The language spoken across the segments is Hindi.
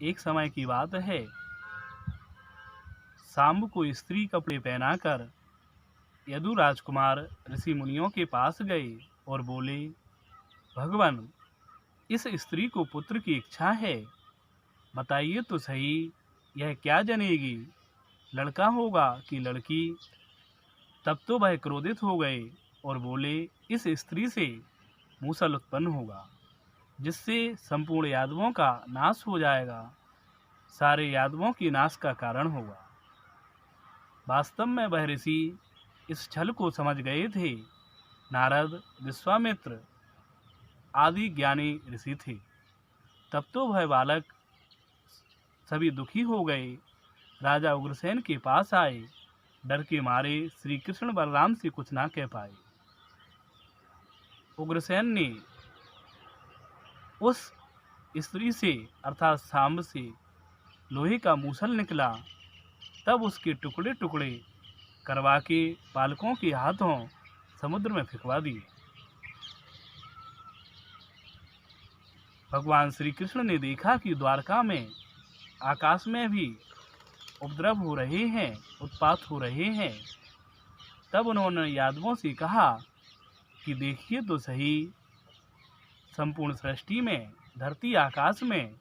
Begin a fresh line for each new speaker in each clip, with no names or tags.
एक समय की बात है, सांब को स्त्री कपड़े पहनाकर यदु राजकुमार ऋषि मुनियों के पास गए और बोले, भगवान, इस स्त्री को पुत्र की इच्छा है, बताइए तो सही, यह क्या जनेगी, लड़का होगा कि लड़की। तब तो वह क्रोधित हो गए और बोले, इस स्त्री से मूसल उत्पन्न होगा, जिससे संपूर्ण यादवों का नाश हो जाएगा, सारे यादवों के नाश का कारण होगा। वास्तव में वह ऋषि इस छल को समझ गए थे। नारद, विश्वामित्र आदि ज्ञानी ऋषि थे। तब तो वह बालक सभी दुखी हो गए। राजा उग्रसेन के पास आए। डर के मारे श्री कृष्ण बलराम से कुछ ना कह पाए। उग्रसेन ने उस स्त्री से अर्थात सांब से लोहे का मूसल निकला, तब उसके टुकड़े टुकड़े करवा के बालकों के हाथों समुद्र में फेंकवा दिए। भगवान श्री कृष्ण ने देखा कि द्वारका में आकाश में भी उपद्रव हो रहे हैं, उत्पात हो रहे हैं। तब उन्होंने यादवों से कहा कि देखिए तो सही, संपूर्ण सृष्टि में, धरती आकाश में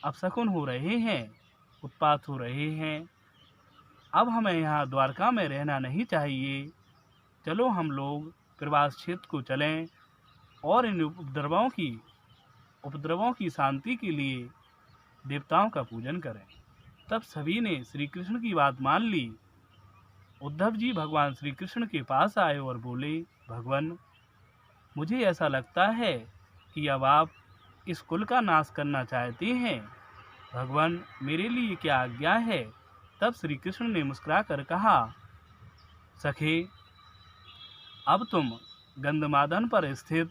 अपशकुन हो रहे हैं, उत्पात हो रहे हैं। अब हमें यहाँ द्वारका में रहना नहीं चाहिए। चलो हम लोग प्रवास क्षेत्र को चलें और इन उपद्रवों की शांति के लिए देवताओं का पूजन करें। तब सभी ने श्री कृष्ण की बात मान ली। उद्धव जी भगवान श्री कृष्ण के पास आए और बोले, भगवान, मुझे ऐसा लगता है कि अब आप इस कुल का नाश करना चाहते हैं। भगवान, मेरे लिए क्या आज्ञा है। तब श्री कृष्ण ने मुस्कुरा कर कहा, सखे, अब तुम गंधमादन पर स्थित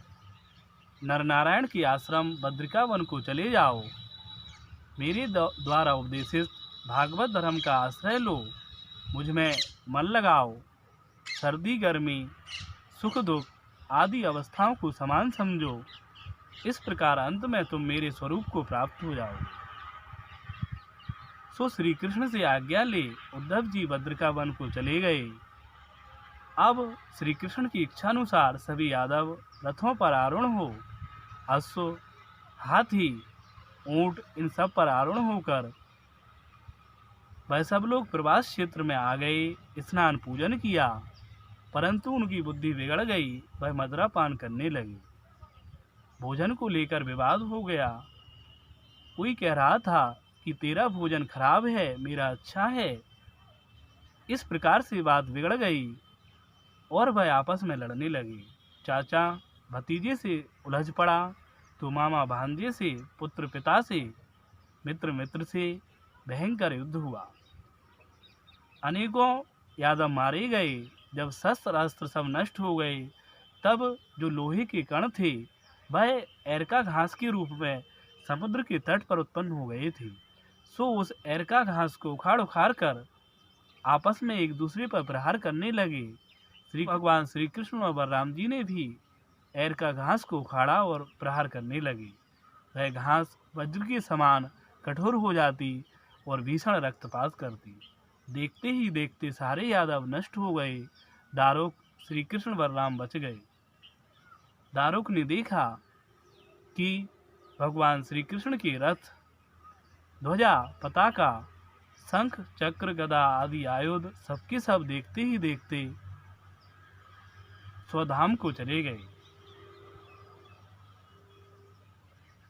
नरनारायण के आश्रम बद्रिकावन को चले जाओ। मेरे द्वारा उपदेशित भागवत धर्म का आश्रय लो, मुझ में मन लगाओ। सर्दी गर्मी, सुख दुख आदि अवस्थाओं को समान समझो। इस प्रकार अंत में तुम मेरे स्वरूप को प्राप्त हो जाओ। सो श्री कृष्ण से आज्ञा ले उद्धव जी बद्रिकावन को चले गए। अब श्री कृष्ण की इच्छानुसार सभी यादव रथों पर आरूढ़ हो, अश्व, हाथी, ऊंट इन सब पर आरूढ़ होकर वह सब लोग प्रवास क्षेत्र में आ गए। स्नान पूजन किया, परंतु उनकी बुद्धि बिगड़ गई। वह मदिरा पान करने लगे। भोजन को लेकर विवाद हो गया। कोई कह रहा था कि तेरा भोजन खराब है, मेरा अच्छा है। इस प्रकार से बात बिगड़ गई और वह आपस में लड़ने लगे। चाचा भतीजे से उलझ पड़ा तो मामा भांजे से, पुत्र पिता से, मित्र मित्र से भयंकर युद्ध हुआ। अनेकों यादव मारे गए। जब शस्त्र अस्त्र सब नष्ट हो गए, तब जो लोहे के कण थे वह एरका घास के रूप में समुद्र के तट पर उत्पन्न हो गए थे। सो उस एरका घास को उखाड़ उखाड़ कर आपस में एक दूसरे पर प्रहार करने लगे। भगवान श्री कृष्ण और बलराम जी ने भी एरका घास को उखाड़ा और प्रहार करने लगे। वह घास वज्र के समान कठोर हो जाती और भीषण रक्तपात करती। देखते ही देखते सारे यादव नष्ट हो गए। दारुक, श्री कृष्ण बलराम बच गए। दारुक ने देखा कि भगवान श्री कृष्ण के रथ, ध्वजा, पताका, शंख, चक्र, गदा आदि आयुध सबके सब देखते ही देखते स्वधाम को चले गए।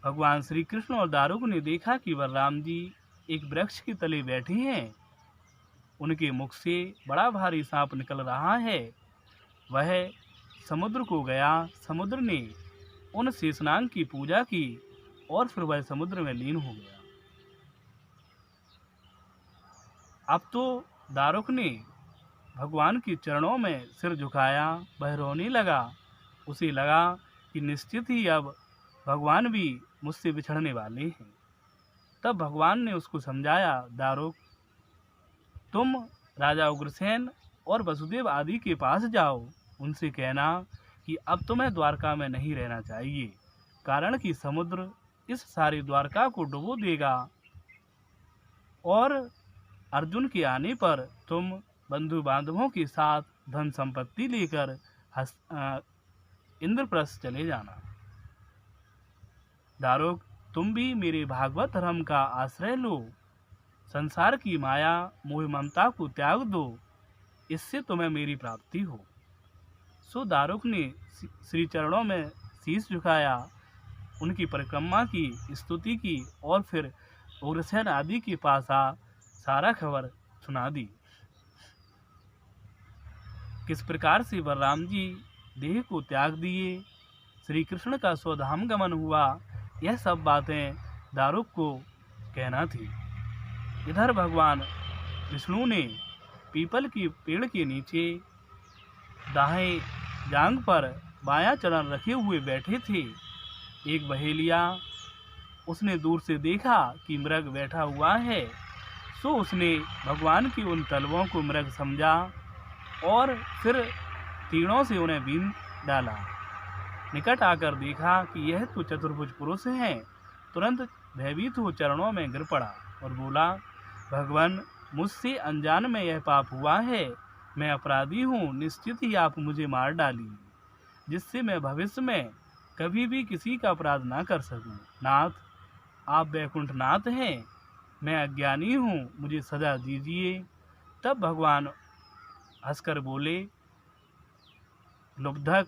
भगवान श्री कृष्ण और दारुक ने देखा कि बलराम जी एक वृक्ष के तले बैठे हैं। उनके मुख से बड़ा भारी सांप निकल रहा है। वह समुद्र को गया। समुद्र ने उन शेषनाग की पूजा की और फिर वह समुद्र में लीन हो गया। अब तो दारुक ने भगवान के चरणों में सिर झुकाया। वह रोने लगा। उसे लगा कि निश्चित ही अब भगवान भी मुझसे बिछड़ने वाले हैं। तब भगवान ने उसको समझाया, दारुक, तुम राजा उग्रसेन और वसुदेव आदि के पास जाओ। उनसे कहना कि अब तुम्हें द्वारका में नहीं रहना चाहिए, कारण कि समुद्र इस सारी द्वारका को डुबो देगा। और अर्जुन के आने पर तुम बंधु बांधवों के साथ धन संपत्ति लेकर इंद्रप्रस्थ चले जाना। दारुक, तुम भी मेरे भागवत धर्म का आश्रय लो, संसार की माया मोह ममता को त्याग दो, इससे तुम्हें मेरी प्राप्ति हो। सो दारुक ने श्री चरणों में शीश झुकाया, उनकी परिक्रमा की, स्तुति की और फिर उग्रसेन आदि के पास सारा खबर सुना दी। किस प्रकार से बलराम जी देह को त्याग दिए, श्री कृष्ण का स्वधाम गमन हुआ, यह सब बातें दारुक को कहना थी। इधर भगवान विष्णु ने पीपल की पेड़ के नीचे दाहिने जांघ पर बायां चरण रखे हुए बैठे थे। एक बहेलिया, उसने दूर से देखा कि मृग बैठा हुआ है, सो उसने भगवान की उन तलवों को मृग समझा और फिर तीरों से उन्हें बीन डाला। निकट आकर देखा कि यह तो चतुर्भुज पुरुष हैं। तुरंत भयभीत हो चरणों में गिर पड़ा और बोला, भगवान, मुझसे अनजान में यह पाप हुआ है, मैं अपराधी हूँ, निश्चित ही आप मुझे मार डालिए, जिससे मैं भविष्य में कभी भी किसी का अपराध ना कर सकूं। नाथ, आप वैकुंठ नाथ हैं, मैं अज्ञानी हूँ, मुझे सजा दीजिए। तब भगवान हंसकर बोले, लुब्धक,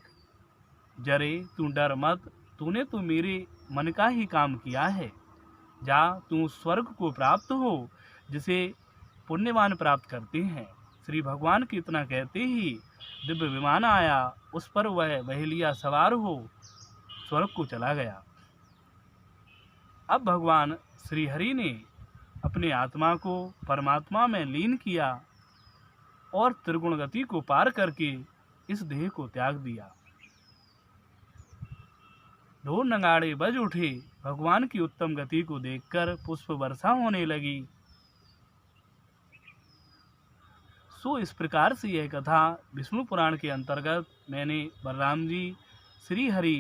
जरे तू डर मत, तूने तो मेरे मन का ही काम किया है। जा, तू स्वर्ग को प्राप्त हो, जिसे पुण्यवान प्राप्त करते हैं। श्री भगवान के इतना कहते ही दिव्य विमान आया, उस पर वह बहेलिया सवार हो स्वर्ग को चला गया। अब भगवान श्री हरि ने अपने आत्मा को परमात्मा में लीन किया और त्रिगुण गति को पार करके इस देह को त्याग दिया। ढोल नगाड़े बज उठे, भगवान की उत्तम गति को देखकर पुष्प वर्षा होने लगी। सो इस प्रकार से यह कथा विष्णु पुराण के अंतर्गत मैंने बलराम जी श्री हरि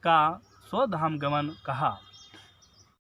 का स्वधाम गमन कहा।